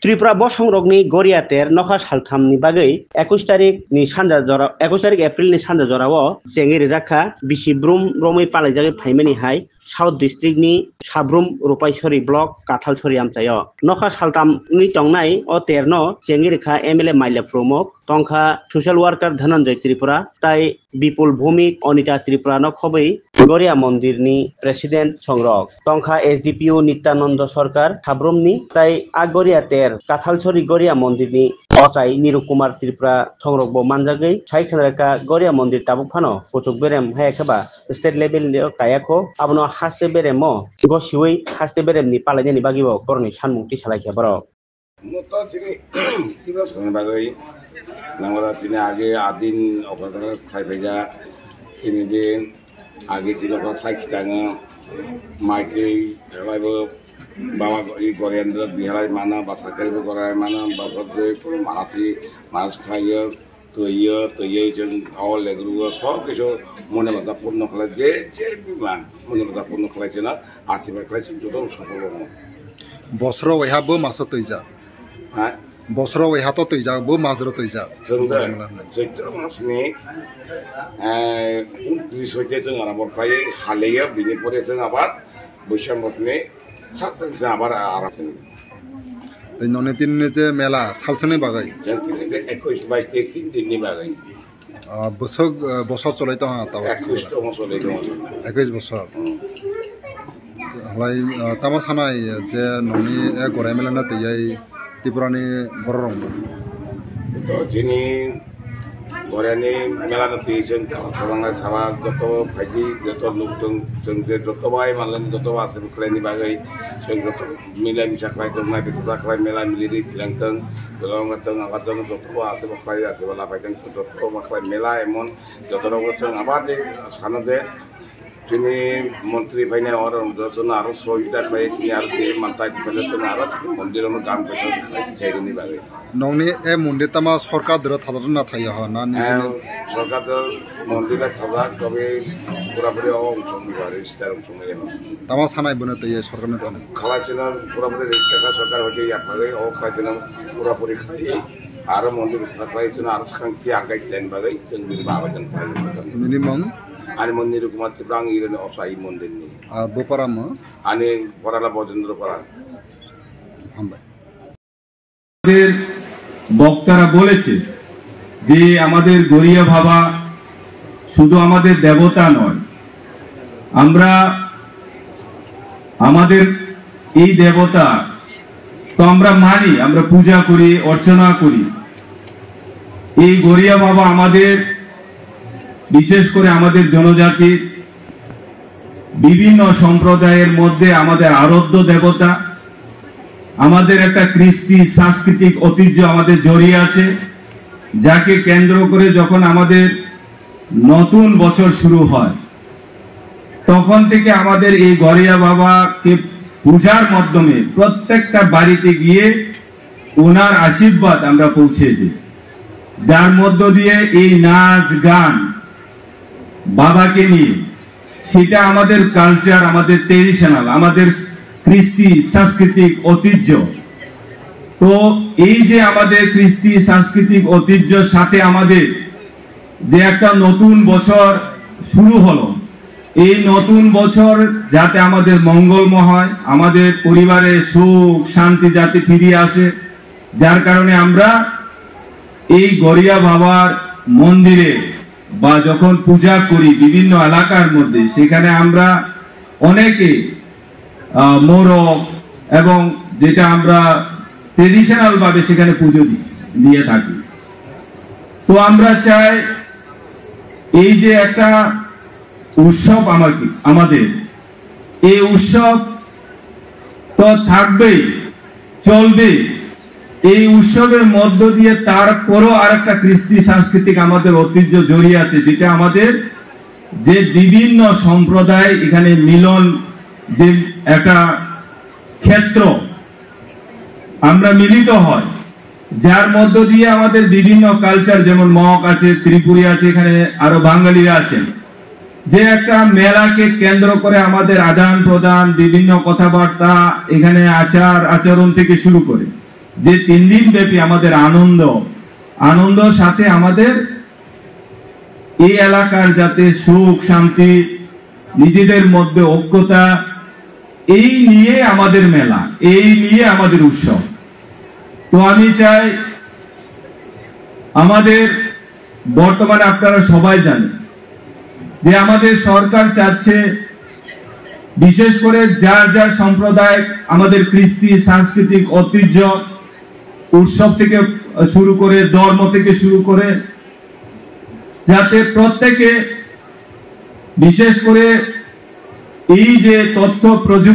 त्रिपुरा बसंरगनि गरियातेर नखा सालथामनि बागै 21 तारिखनि सानजा जरा 21 तारिख एप्रिलनि सानजा जराव जेंगे रेजाखा बिसि ब्रुम रमै पालाइजागै फाइमेनि हाय साउथ डिस्ट्रिक्टनि साब्रुम रुपाइसरी ब्लक काथालसरी आमचायो नखा सालथामनि टंनाय अ तेरनो जेंगे रेखा एमएलए माइल्या प्रमुख टंखा सोशल वर्कर धनंजय त्रिपुरा ताई विपुल भौमिक अनिता त्रिपुरा न खबै गरिया मन्दिरनि प्रेसिडेंट संरक टंखा एसडीपीओ नित्यानंद सरकार साब्रुमनि ताई आ गरियातेर काथालसरी गरिया मन्दिरनि अचाई निरु कुमार त्रिपुरा संरक मानजागै साइखेलरेखा गरिया मन्दिर ताबुकफानो पुचुक बेरेम हायाखबा स्टेट लेभेलनि कायाखो आबनो हास्ते बेरेमो गसिवै हास्ते बेरेमनि पालायनायनि बागिबो करनि सानमुक्ति सालायखा बरो मत तिनी तिब्रा संनि बागै नांगला तिनी आगे आदिन अफार फाइफाइजा तिनी दिन आगे तिलका साइखिताङो माइकै लाइबो बाबा गरेन्द्र बिहाराय माना बा सारकारिबो गराय माना बा गजै मानसि मानस खायो तैयो जों अल लेग्रुआ सब किछु मनोलता पूर्ण खालाय जे बिमा मनोलता पूर्ण खालायजना आशीर्बाद खालायसिन जतो सफल हो बसरो वहाबो मास तैजा हा बसरो वहा तो तैजा बो माजरो तैजा जों चैत्र मासनि 29 हयते जों आराम खायो हालेयो बिनि परे जों आबाद बैसाग मासनि 7 तारिख जों आबाद आराम नने दिन जे मेला सालसने बागै जों 21 22 3 दिननि बागै बसर चलायतो हा ताव 21 तम चलायतो 21 बसर हलाय तामा सानाय जे ननि गराय मेलाना तैयाय त्रिपुरानि बररं तो जिनि गरायनि मेलाना तैजों साबांगा साबा जतो फाइदि जतो लुकदों जों जे जतो बाय मालन जतो आसे खलायनि बागै जों जतो मिला मिसा खलाय दंना बेफोरा खलाय मेला मिलिरि थिलांथों गोलांथों आबादों जतो आसे खलाय आसे बला फाइदों जतो खलाय मेला एमन जतोराव जों आबाद सानदे तिनी मंत्री भाइना और दर्शन आरो सहयोगिता खाय कि आरो के मानता दर्शन आरो मन्दिरनो गान पैसा खाय छैगनि बागै नंनि ए मन्दिर तमा सरकार दर थादरना थायो ह ना निजनि सरकार मन्दिरा थाबा कबे पुरा पुरी अंशनि बारे स्टार संगे तमा सानाय बने तय सरकारनि दन खालाचना पुरा पुरी सरकार होते या फागे ओ खायजना पुरा पुरी खाय आरो मन्दिर खायजना आरो सांति आगाय प्लेन बागै जों बिनि बाबाजों खाय मिनिमम आणि मंदिर कुमार त्रिपुरांग इरने असाई मंदिरनि बोपाराम आणि पराला बजेंद्र परा আমাদের বক্তারা বলেছে যে আমাদের গরিয়া বাবা শুধু আমাদের দেবতা নয় আমরা আমাদের এই দেবতা তো আমরা মানি আমরা পূজা করি অর্চনা করি এই গরিয়া বাবা আমাদের বিশেষ করে আমাদের জনজাতির বিভিন্ন সম্প্রদায়ের মধ্যে আমাদের আরাধ্য দেবতা আমাদের একটা কৃষ্টি সাংস্কৃতিক ঐতিহ্য আমাদের জড়িয়ে আছে যাকে কেন্দ্র করে যখন আমাদের নতুন বছর শুরু হয় তখন থেকে আমাদের এই গরিয়া বাবাকে পূজার মাধ্যমে প্রত্যেকটা বাড়িতে গিয়ে ওনার আশীর্বাদ আমরা পৌঁছে দিই যার মধ্য দিয়ে এই নাচ গান বাবাকে নিয়ে সেটা আমাদের কালচার আমাদের ট্রেডিশনাল আমাদের কৃষ্টি সাংস্কৃতিক ঐতিহ্য তো এই যে আমাদের কৃষ্টি সাংস্কৃতিক ঐতিহ্যের সাথে আমাদের যে একটা নতুন বছর শুরু হলো এই নতুন বছর যাতে আমাদের মঙ্গলময় হয় আমাদের পরিবারে সুখ শান্তি যাতে ফিরে আসে যার কারণে আমরা এই গরিয়া বাবার মন্দিরে বা যখন পূজা করি বিভিন্ন এলাকার মধ্যে সেখানে আমরা অনেকে মোরগ এবং যেটা আমরা ট্রেডিশনাল ভাবে সেখানে পুজো দিয়ে থাকি তো আমরা চাই এই যে একটা উৎসব আমাদের এই উৎসব তো থাকবেই চলবে এই উৎসবের মধ্য দিয়ে তারপরও আরেকটা কৃষ্টি সাংস্কৃতিক আমাদের ঐতিহ্য জড়িয়ে আছে যেটা আমাদের যে বিভিন্ন সম্প্রদায় এখানে মিলন যে একটা ক্ষেত্র আমরা মিলিত হয় যার মধ্য দিয়ে আমাদের বিভিন্ন কালচার যেমন মগ আছে ত্রিপুরী আছে এখানে আরো বাঙালিরা আছেন যে একটা মেলাকে কেন্দ্র করে আমাদের আদান প্রদান বিভিন্ন কথাবার্তা এখানে আচার আচরণ থেকে শুরু করে যে 3 দিন ব্যাপী আমাদের আনন্দর সাথে আমাদের এই এলাকার যাতে সুখ শান্তি, নিজেদের মধ্যে ঐক্যতা, এই নিয়ে আমাদের মেলা, এই নিয়ে আমাদের উৎসব। তো আমি চাই আমাদের বর্তমানে আপনারা সবাই জানেন যে আমাদের সরকার চাচ্ছে বিশেষ করে যার যার সম্প্রদায় আমাদের কৃষ্টি সাংস্কৃতিক ঐতিহ্য উৎসব থেকে শুরু করে ধর্ম থেকে শুরু করে যাতে প্রত্যেকে বিশেষ করে এই যে তথ্য প্রযুক্তি